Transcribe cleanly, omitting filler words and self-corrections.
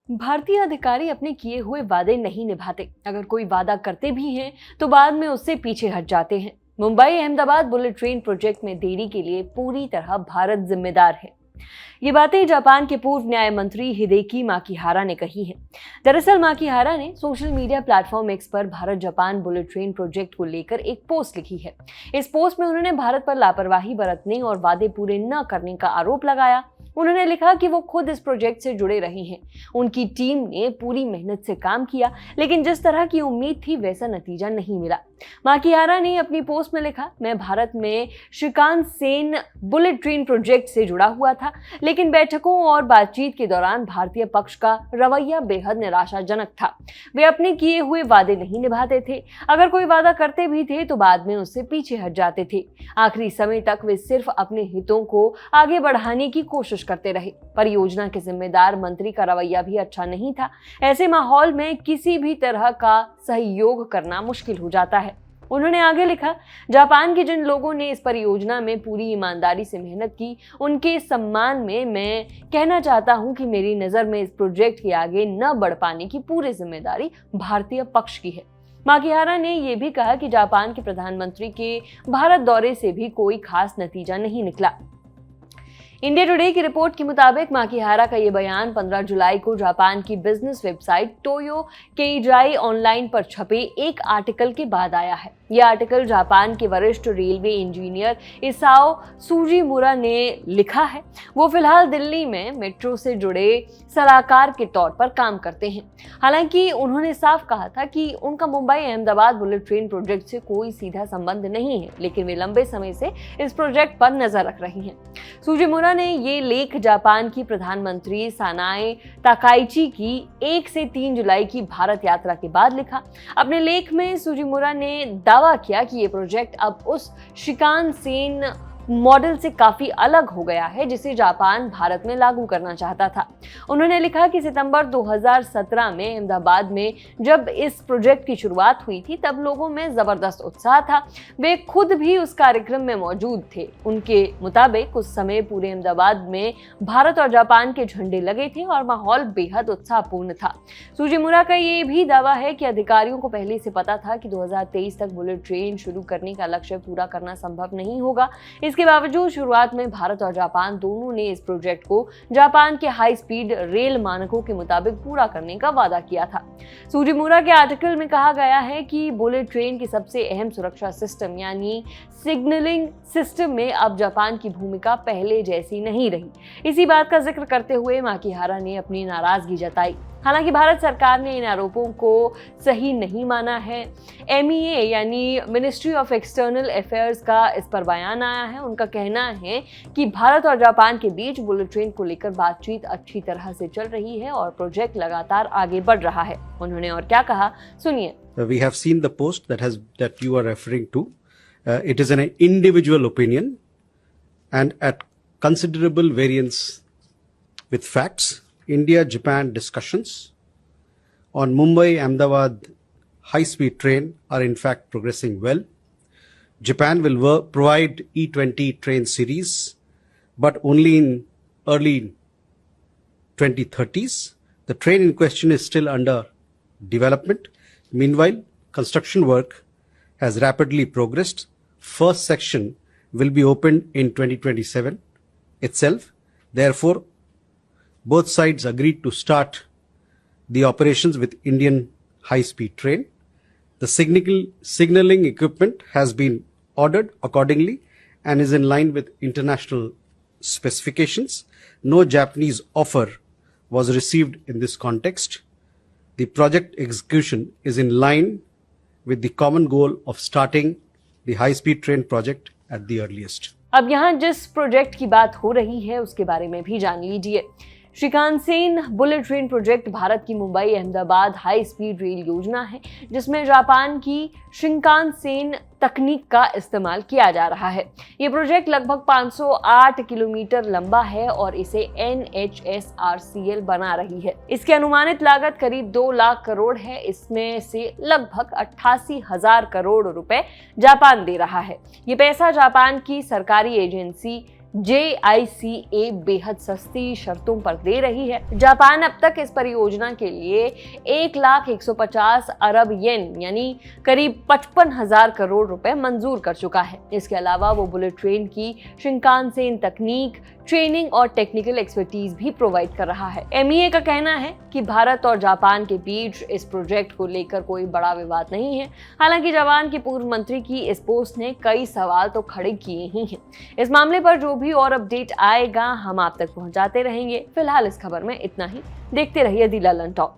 भारतीय अधिकारी अपने किए हुए वादे नहीं निभाते। अगर कोई वादा करते भी हैं तो बाद में उससे पीछे हट जाते हैं। Mumbai Ahmedabad bullet train project में देरी के लिए पूरी तरह भारत जिम्मेदार है। ये बातें जापान के पूर्व न्याय मंत्री हिदेकी माकिहारा ने कही हैं। दरअसल माकिहारा ने सोशल मीडिया प्लेटफॉर्म एक्स पर Bharat Japan bullet train project को लेकर एक पोस्ट लिखी है। इस पोस्ट में उन्होंने भारत पर लापरवाही बरतने और वादे पूरे न करने का आरोप लगाया। उन्होंने लिखा कि वो खुद इस प्रोजेक्ट से जुड़े रहे हैं। उनकी टीम ने पूरी मेहनत से काम किया, लेकिन जिस तरह की उम्मीद थी वैसा नतीजा नहीं मिला। माकिहारा ने अपनी पोस्ट में लिखा, मैं भारत में शिकानसेन बुलेट ट्रेन प्रोजेक्ट से जुड़ा हुआ था, लेकिन बैठकों और बातचीत के दौरान भारतीय पक्ष का रवैया बेहद निराशाजनक था। वे अपने किए हुए वादे नहीं निभाते थे। अगर कोई वादा करते भी थे तो बाद में उससे पीछे हट जाते थे। आखिरी समय तक वे सिर्फ अपने हितों को आगे बढ़ाने की कोशिश करते रहे। परियोजना के जिम्मेदार मंत्री का रवैया भी अच्छा नहीं था। ऐसे माहौल में किसी भी तरह का सहयोग करना मुश्किल हो जाता है। उन्होंने आगे लिखा, जापान के जिन लोगों ने इस परियोजना में पूरी ईमानदारी से मेहनत की, उनके सम्मान में मैं कहना चाहता हूं कि मेरी नज़र में इस प्रोजेक्ट के आगे न बढ़ पाने की पूरी जिम्मेदारी भारतीय पक्ष की है। माकिहारा ने यह भी कहा कि जापान के प्रधानमंत्री के भारत दौरे से भी कोई खास नतीजा नहीं निकला। इंडिया टुडे की रिपोर्ट के मुताबिक माकिहारा का ये बयान 15 जुलाई को जापान की बिजनेस वेबसाइट टोयो केइजाई ऑनलाइन पर छपे एक आर्टिकल के बाद आया है। यह आर्टिकल जापान के वरिष्ठ रेलवे इंजीनियर इसाओ सुजीमुरा ने लिखा है। वो फिलहाल दिल्ली में मेट्रो से जुड़े सलाहकार के तौर पर काम करते हैं। हालांकि उन्होंने साफ कहा था कि उनका Mumbai Ahmedabad bullet train project से कोई सीधा संबंध नहीं है, लेकिन वे लंबे समय से इस प्रोजेक्ट पर नजर रख रही हैं। सुजीमुरा ने ये लेख जापान की प्रधानमंत्री सानाए ताकाइची की 1 से 3 जुलाई की भारत यात्रा के बाद लिखा। अपने लेख में सुजीमुरा ने दावा किया कि ये प्रोजेक्ट अब उस शिकानसेन मॉडल से काफी अलग हो गया है जिसे जापान भारत में लागू करना चाहता था। उन्होंने लिखा कि सितंबर 2017 में अहमदाबाद में जब इस प्रोजेक्ट की शुरुआत हुई थी तब लोगों में जबरदस्त उत्साह था। वे खुद भी उस कार्यक्रम में मौजूद थे। उनके मुताबिक उस समय पूरे अहमदाबाद में भारत और जापान के झंडे लगे थे और माहौल बेहद उत्साहपूर्ण था। सुजीमुरा का ये भी दावा है कि अधिकारियों को पहले से पता था कि 2023 तक बुलेट ट्रेन शुरू करने का लक्ष्य पूरा करना संभव नहीं होगा। इसके बावजूद शुरुआत में भारत और जापान दोनों ने इस प्रोजेक्ट को जापान के हाई स्पीड रेल मानकों के मुताबिक पूरा करने का वादा किया था। सुजीमुरा के आर्टिकल में कहा गया है कि बुलेट ट्रेन की सबसे अहम सुरक्षा सिस्टम यानी सिग्नलिंग सिस्टम में अब जापान की भूमिका पहले जैसी नहीं रही। इसी बात का जिक्र करते हुए माकिहारा ने अपनी नाराजगी जताई। हालांकि भारत सरकार ने इन आरोपों को सही नहीं माना है। MEA यानी मिनिस्ट्री ऑफ एक्सटर्नल अफेयर्स का इस पर बयान आया है। उनका कहना है कि भारत और जापान के बीच बुलेट ट्रेन को लेकर बातचीत अच्छी तरह से चल रही है और प्रोजेक्ट लगातार आगे बढ़ रहा है। उन्होंने और क्या कहा, सुनिए। We have seen the post that you are referring to. It is an individual opinion and at considerable variance with facts. India-Japan discussions on Mumbai-Ahmedabad high-speed train are in fact progressing well. Japan will provide E20 train series, but only in early 2030s. The train in question is still under development. Meanwhile, construction work has rapidly progressed. First section will be opened in 2027 itself. Therefore, both sides agreed to start the operations with Indian high-speed train. The signaling equipment has been ordered accordingly and is in line with international specifications. No Japanese offer was received in this context. The project execution is in line with the common goal of starting the high-speed train project at the earliest. अब यहाँ जिस project की बात हो रही है उसके बारे में भी जान लीजिए। शिकानसेन बुलेट ट्रेन प्रोजेक्ट भारत की Mumbai Ahmedabad high speed rail योजना है, जिसमें जापान की शिकानसेन तकनीक का इस्तेमाल किया जा रहा है। ये प्रोजेक्ट लगभग 508 किलोमीटर लंबा है और इसे NHSRCL बना रही है। इसकी अनुमानित लागत करीब 2 लाख करोड़ है। इसमें से लगभग 88,000 करोड़ रुपए जापान दे रहा है। ये पैसा जापान की सरकारी एजेंसी JICA बेहद सस्ती शर्तों पर दे रही है। जापान अब तक इस परियोजना के लिए 1,150 अरब येन यानी करीब 55,000 करोड़ रुपए मंजूर कर चुका है। इसके अलावा वो बुलेट ट्रेन की शिंकानसेन तकनीक, ट्रेनिंग और टेक्निकल एक्सपर्टीज भी प्रोवाइड कर रहा है। MEA का कहना है कि भारत और जापान के बीच इस प्रोजेक्ट को लेकर कोई बड़ा विवाद नहीं है। हालांकि जापान की पूर्व मंत्री की इस पोस्ट ने कई सवाल तो खड़े किए ही हैं। इस मामले पर जो भी और अपडेट आएगा हम आप तक पहुंचाते रहेंगे। फिलहाल इस खबर में इतना ही। देखते रहिए दी ललन टॉक।